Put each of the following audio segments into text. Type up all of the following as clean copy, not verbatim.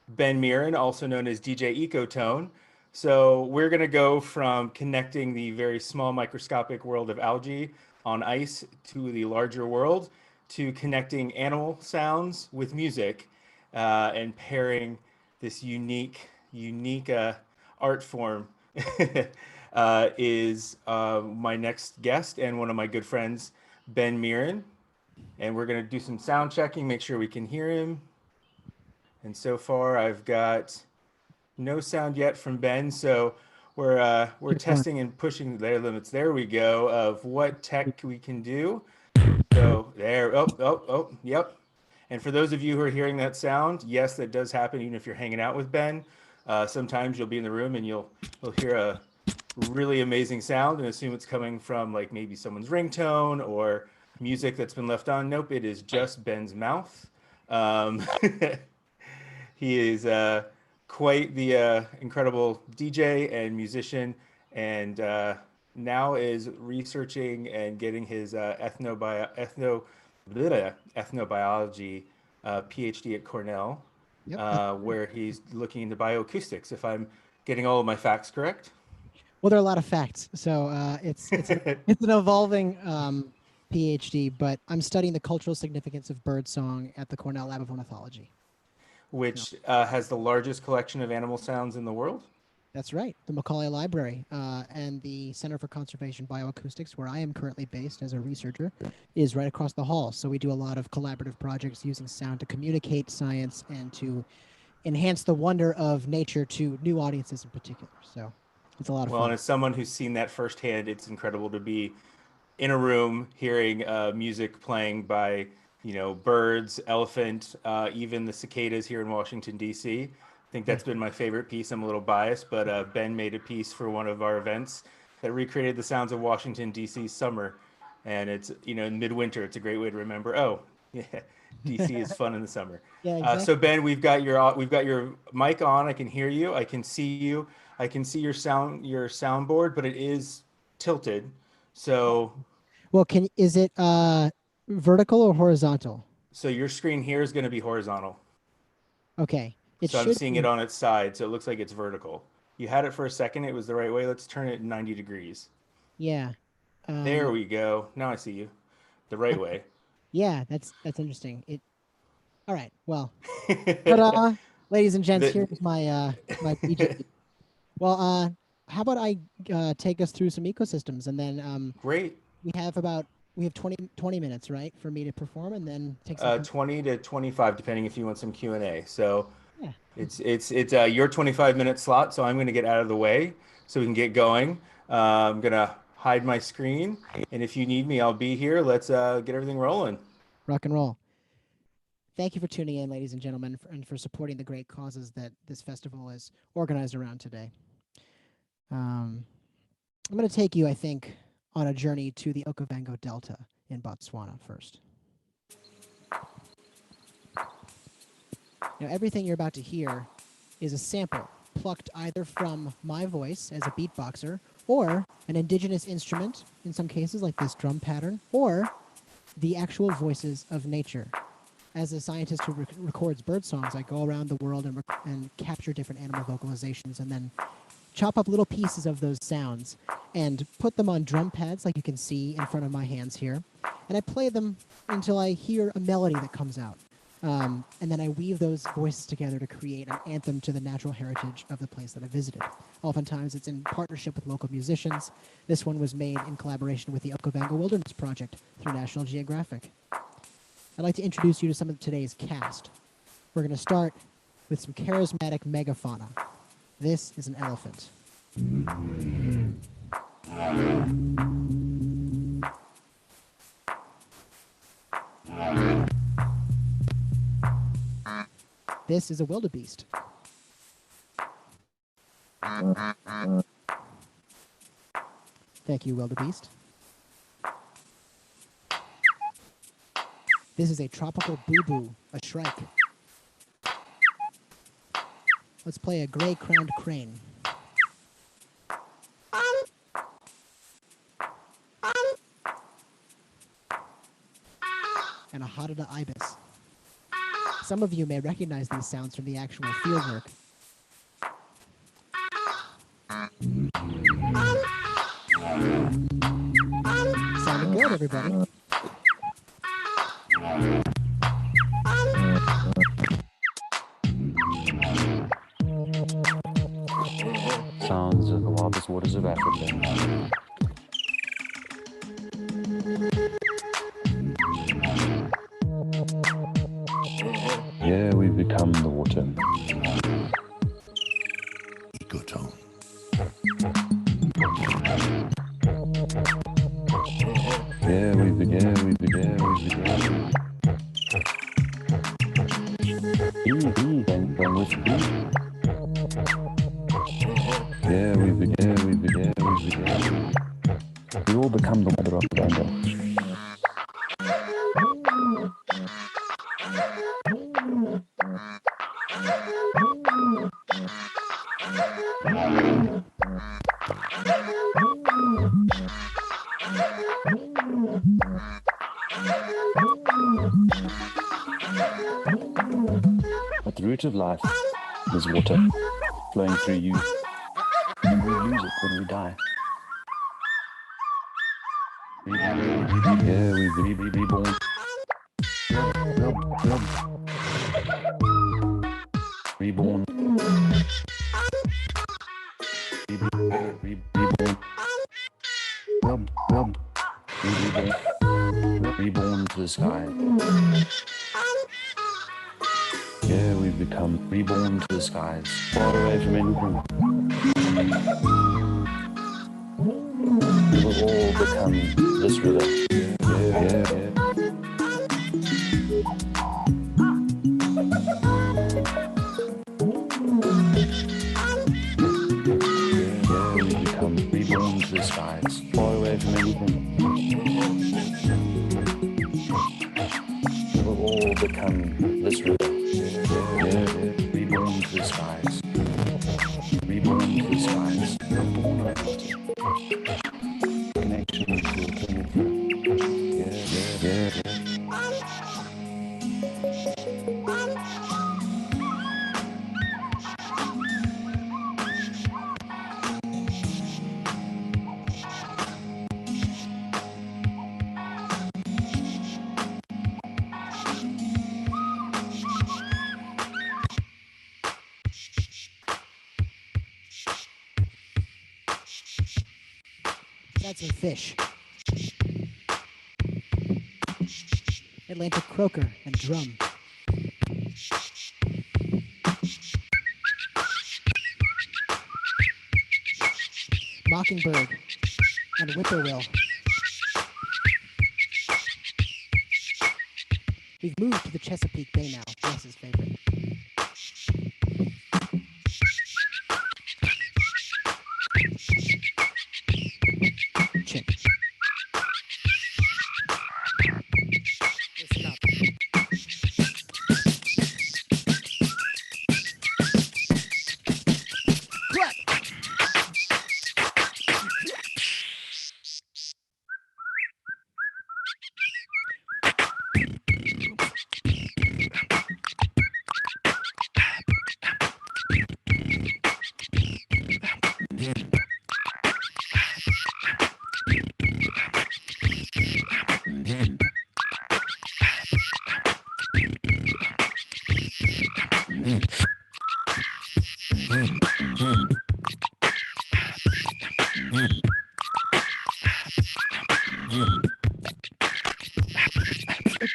Ben Mirin, also known as DJ Ecotone. So we're going to go from connecting the very small microscopic world of algae on ice to the larger world, to connecting animal sounds with music, and pairing this unique art form is my next guest and one of my good friends, Ben Mirin. And we're going to do some sound checking, make sure we can hear him. And so far, I've got no sound yet from Ben, so we're Keep it going. testing and pushing their limits. There we go of what tech we can do. So there, yep. And for those of you who are hearing that sound, yes, that does happen. Even if you're hanging out with Ben, sometimes you'll be in the room and you'll hear a really amazing sound and assume it's coming from like maybe someone's ringtone or music that's been left on. Nope, it is just Ben's mouth. Um, He is quite the incredible DJ and musician, and now is researching and getting his ethnobiology PhD at Cornell, Yep. where he's looking into bioacoustics. If I'm getting all of my facts correct. Well, there are a lot of facts, so it's an evolving PhD. But I'm studying the cultural significance of birdsong at the Cornell Lab of Ornithology. So Which has the largest collection of animal sounds in the world. that's right, the Macaulay Library and the Center for Conservation Bioacoustics, where I am currently based as a researcher, is right across the hall. So we do a lot of collaborative projects using sound to communicate science and to enhance the wonder of nature to new audiences in particular. So it's a lot of Well, and fun. as someone who's seen that firsthand, it's incredible to be in a room hearing music playing by birds, elephant, even the cicadas here in Washington D.C. I think Yeah. that's been my favorite piece. I'm a little biased, but Ben made a piece for one of our events that recreated the sounds of Washington D.C. summer, and it's in midwinter. It's a great way to remember. Oh, yeah, D.C. is fun in the summer. Yeah, So exactly. Ben, we've got your mic on. I can hear you. I can see you. I can see your soundboard, but it is tilted. So Well, is it vertical or horizontal? So your screen here is going to be horizontal. Okay. It So I'm should seeing it be. on its side, so it looks like it's vertical. You had it for a second, it was the right way. Let's turn it 90 degrees. Yeah. There Um we go. Now I see you. The right okay. way. Yeah, that's interesting. It All right. Well, ta-da, ladies and gents, the, here's my DJ. Well, how about I take us through some ecosystems and then Great. we have about we have 20 minutes, right, for me to perform and then take some 20 to 25, depending if you want some Q&A. So Yeah. it's your 25-minute slot, so I'm going to get out of the way so we can get going. I'm going to hide my screen, and if you need me, I'll be here. Let's get everything rolling. Rock and roll. Thank you for tuning in, ladies and gentlemen, and for supporting the great causes that this festival is organized around today. Um, I'm going to take you, I think, on a journey to the Okavango Delta in Botswana first. Now, everything you're about to hear is a sample plucked either from my voice as a beatboxer or an indigenous instrument, in some cases, like this drum pattern, or the actual voices of nature. As a scientist who records bird songs, I go around the world and capture different animal vocalizations and then chop up little pieces of those sounds and put them on drum pads like you can see in front of my hands here. And I play them until I hear a melody that comes out. And then I weave those voices together to create an anthem to the natural heritage of the place that I visited. Oftentimes it's in partnership with local musicians. This one was made in collaboration with the Okavango Wilderness Project through National Geographic. I'd like to introduce you to some of today's cast. We're going to start with some charismatic megafauna. This is an elephant. This is a wildebeest. Thank you, wildebeest. This is a tropical boo-boo, a shrike. Let's play a gray-crowned crane. And a Hadada ibis. Some of you may recognize these sounds from the actual fieldwork. Sounding good, everybody. Sounds of the wildest waters of Africa. Yeah, we've become the water. Ecotone. Yeah, we've begun. Bang with me. Yeah, we've begun. We all become the water of the Congo. At the root of life is water flowing through you, and we lose it when we die. Yeah, we've reborn. Reborn. Reborn to the sky. Yeah, we've become reborn to the skies, far away from anything. We will all become this river. Yeah. We become reborn to the skies, far away from anything. We will all become this river. Reborn to the skies. Reborn to the skies. Reborn of water. Connection to eternity. Yeah. That's a fish. Atlantic croaker and drum. Mockingbird and whippoorwill. We've moved to the Chesapeake Bay now, Jess's favorite. Chick. Listen up. Clap.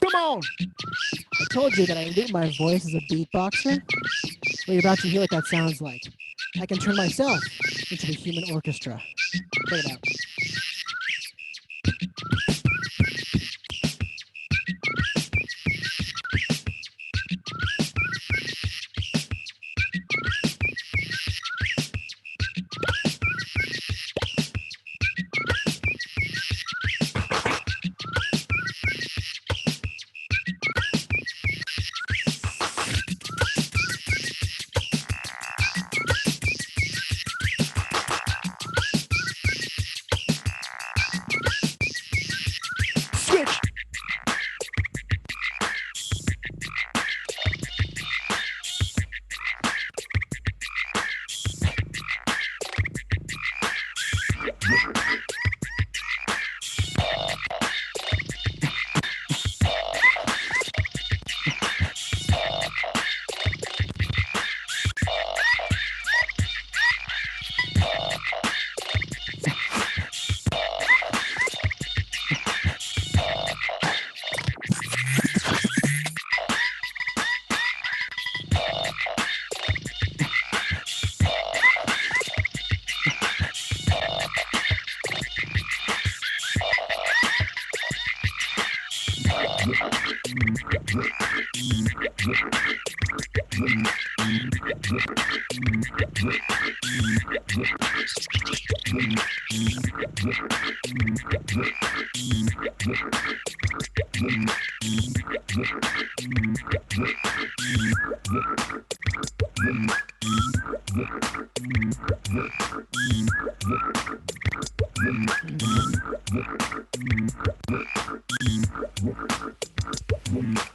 Come on! I told you that I loop my voice as a beatboxer. What you're about to hear what that sounds like. I can turn myself into the human orchestra. Check it out.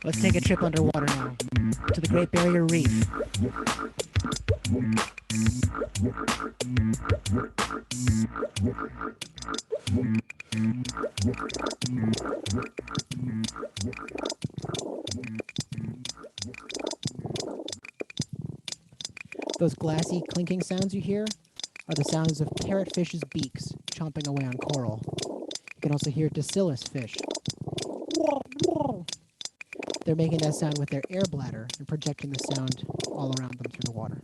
Let's take a trip underwater now to the Great Barrier Reef. Those glassy clinking sounds you hear are the sounds of parrotfish's beaks chomping away on coral. You can also hear Dacilus fish. They're making that sound with their air bladder and projecting the sound all around them through the water.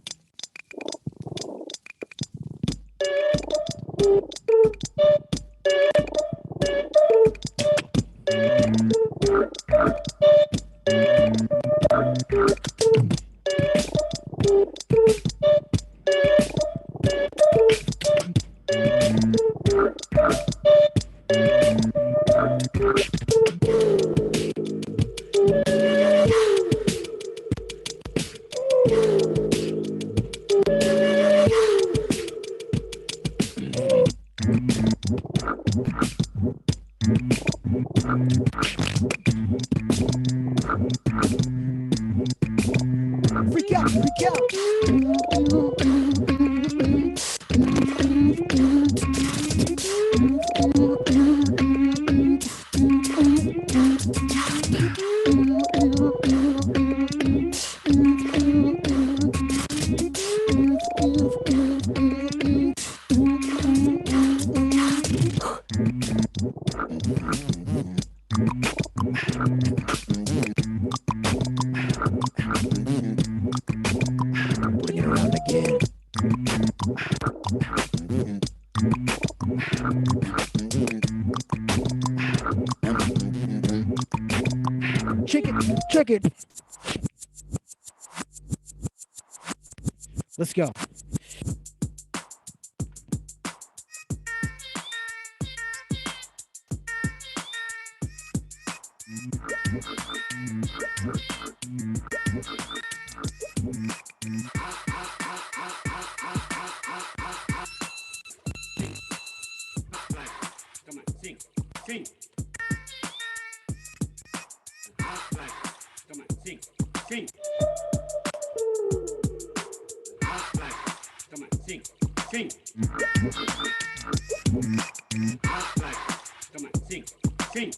Freak out, freak out! Bring it around again. Check it. Let's go. Come on, sing. Come on, sing. Come on, sing. Come on, sing.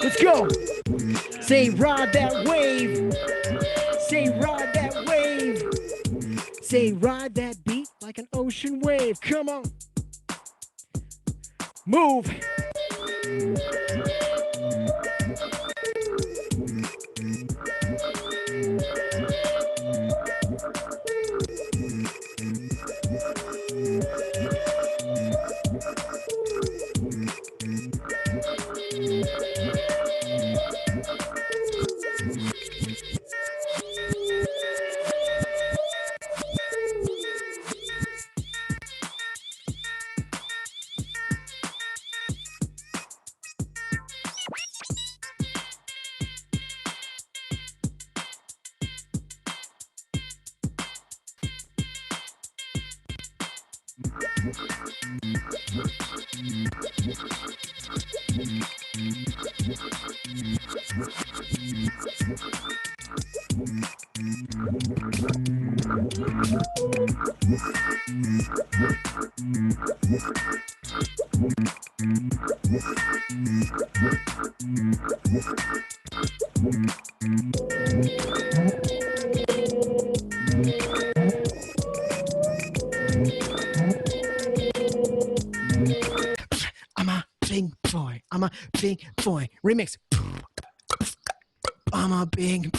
Let's go. Say ride that wave. Say ride that wave. Say ride that beat like an ocean wave. Come on. Move. I'm a big boy. Remix. I'm a big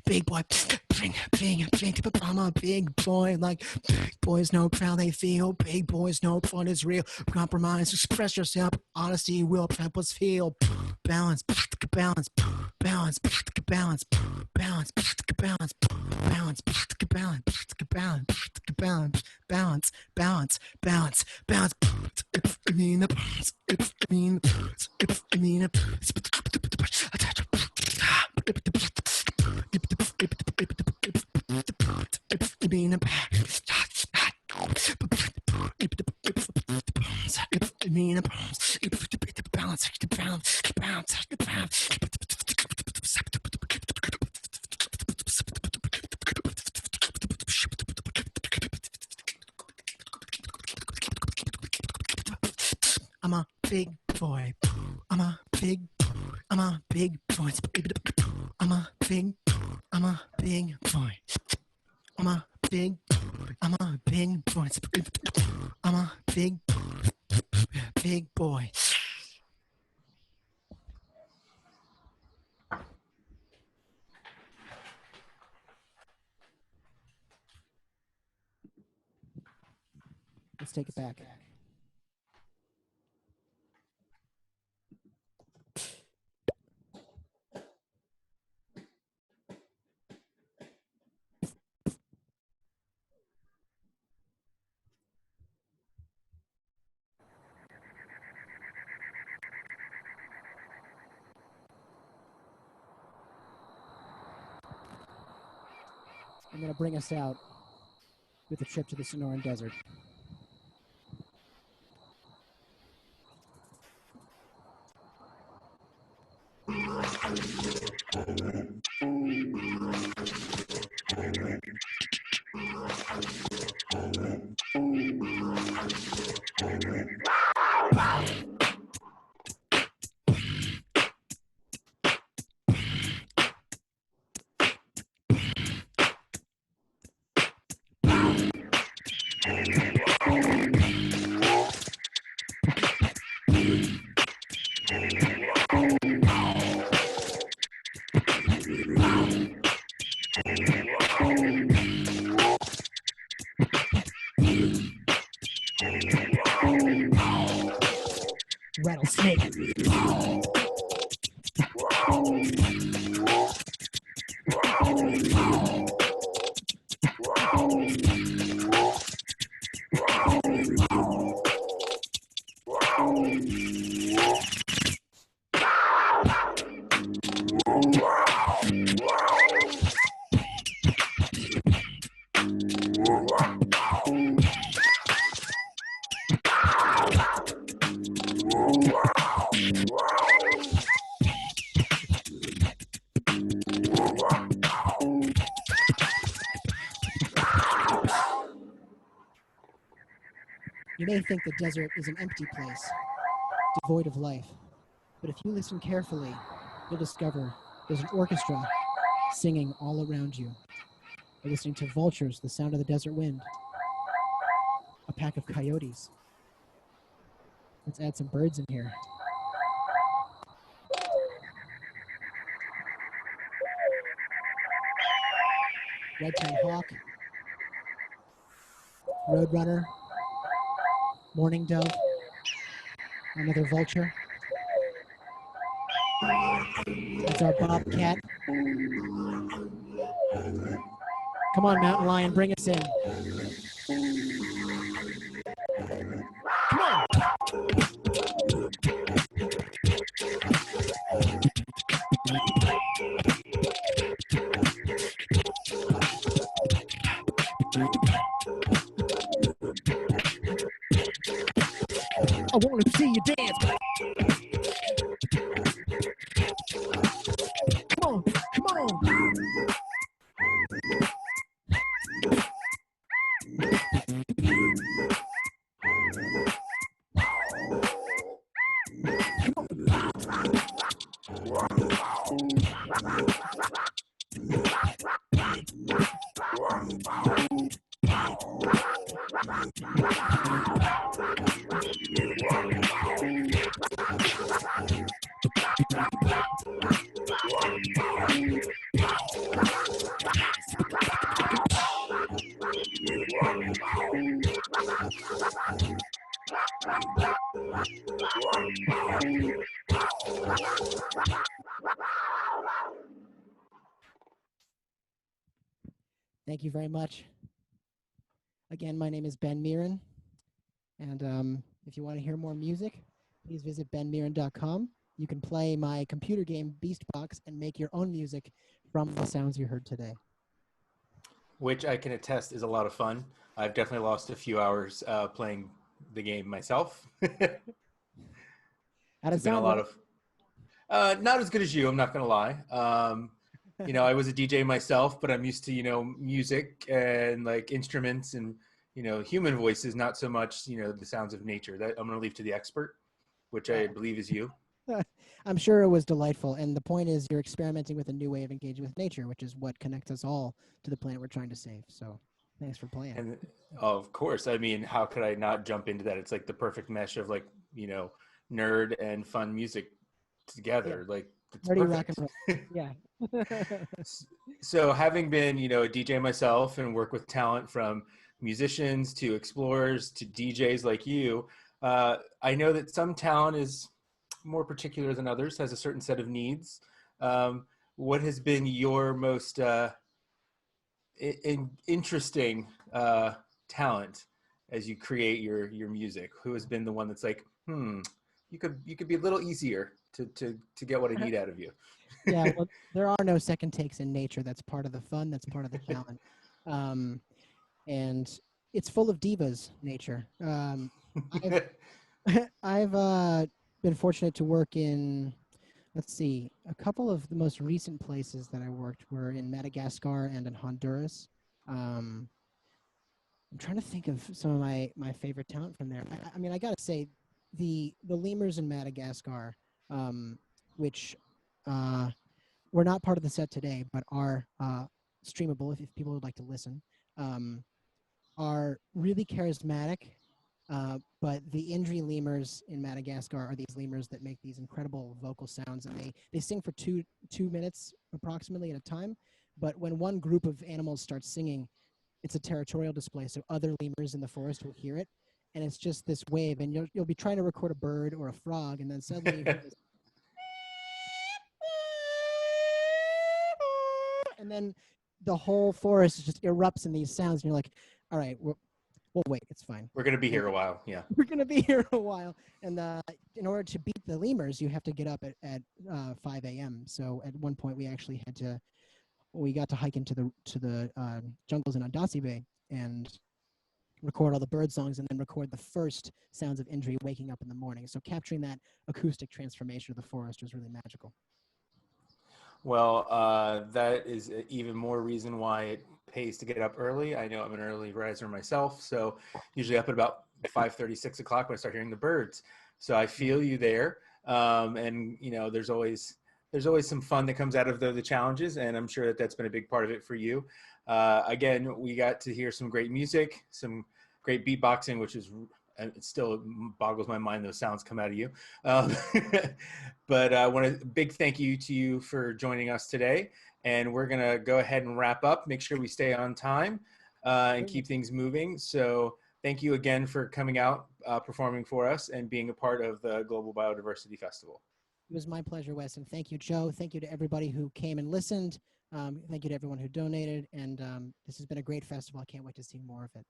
big boy. I'm a big boy. Like big boys know how they feel. Big boys know fun is real. Compromise, express yourself. Honesty will help us feel. Balance, balance, balance, balance, balance, balance, balance, balance, balance, balance, balance, balance, balance. I mean, I mean, I mean. I'm a big boy. I'm a big. I'm a big boy. I'm a big. I'm a big boy. I'm a big. I'm a big boy. I'm a big boy. Let's take it back. I'm going to bring us out with a trip to the Sonoran Desert. Rattlesnake. You may think the desert is an empty place, devoid of life. But if you listen carefully, you'll discover there's an orchestra singing all around you. You're listening to vultures, the sound of the desert wind. A pack of coyotes. Let's add some birds in here. Red-tailed hawk. Roadrunner. Mourning dove, another vulture. That's our bobcat. Come on, mountain lion, bring us in. Come on. I want to see you dance. Come on, come on. Thank you very much. Again, my name is Ben Mirin, and if you want to hear more music, please visit benmirin.com. You can play my computer game Beastbox and make your own music from the sounds you heard today. Which I can attest is a lot of fun. I've definitely lost a few hours playing the game myself. How'd it It's been a sound? lot of not as good as you, I'm not gonna lie. I was a DJ myself, but I'm used to music and like instruments and human voices, not so much the sounds of nature. That I'm gonna leave to the expert, which I believe is you. I'm sure it was delightful. And the point is you're experimenting with a new way of engaging with nature, which is what connects us all to the planet we're trying to save. So thanks for playing. And of course, I mean, how could I not jump into that? It's like the perfect mesh of nerd and fun music together. Yeah. Like it's Dirty rock perfect. and roll. Yeah. So having been, a DJ myself and work with talent from musicians to explorers to DJs like you, I know that some talent is more particular than others, has a certain set of needs. What has been your most interesting talent as you create your music? Who has been the one that's like, you could be a little easier to get what I need out of you? Yeah, well, there are no second takes in nature. That's part of the fun. That's part of the challenge. And it's full of divas, nature. I've been fortunate to work in, let's see, a couple of the most recent places that I worked were in Madagascar and in Honduras. I'm trying to think of some of my favorite talent from there. I mean, I gotta say, the lemurs in Madagascar, which were not part of the set today, but are streamable if people would like to listen, are really charismatic. But the Indri lemurs in Madagascar are these lemurs that make these incredible vocal sounds, and they sing for two minutes approximately at a time. But when one group of animals starts singing, it's a territorial display, so other lemurs in the forest will hear it, and it's just this wave. And you'll be trying to record a bird or a frog, and then suddenly you hear this, and then the whole forest just erupts in these sounds, and you're like, all right, we'll wait, it's fine. We're gonna be here a while, yeah. We're going to be here a while. And in order to beat the lemurs, you have to get up at 5 a.m. So at one point we got to hike into the jungles in Andasi Bay and record all the bird songs and then record the first sounds of Indri waking up in the morning. So capturing that acoustic transformation of the forest was really magical. Well, that is even more reason why it pays to get up early. I know I'm an early riser myself, so usually up at about 5:30, 6 o'clock when I start hearing the birds. So I feel you there, and there's always some fun that comes out of the challenges, and I'm sure that's been a big part of it for you. Again, we got to hear some great music, some great beatboxing, which is it still boggles my mind those sounds come out of you. But I want a big thank you to you for joining us today. And we're going to go ahead and wrap up, make sure we stay on time and keep things moving. So thank you again for coming out, performing for us, and being a part of the Global Biodiversity Festival. It was my pleasure, Wes. And thank you, Joe. Thank you to everybody who came and listened. Thank you to everyone who donated. And this has been a great festival. I can't wait to see more of it.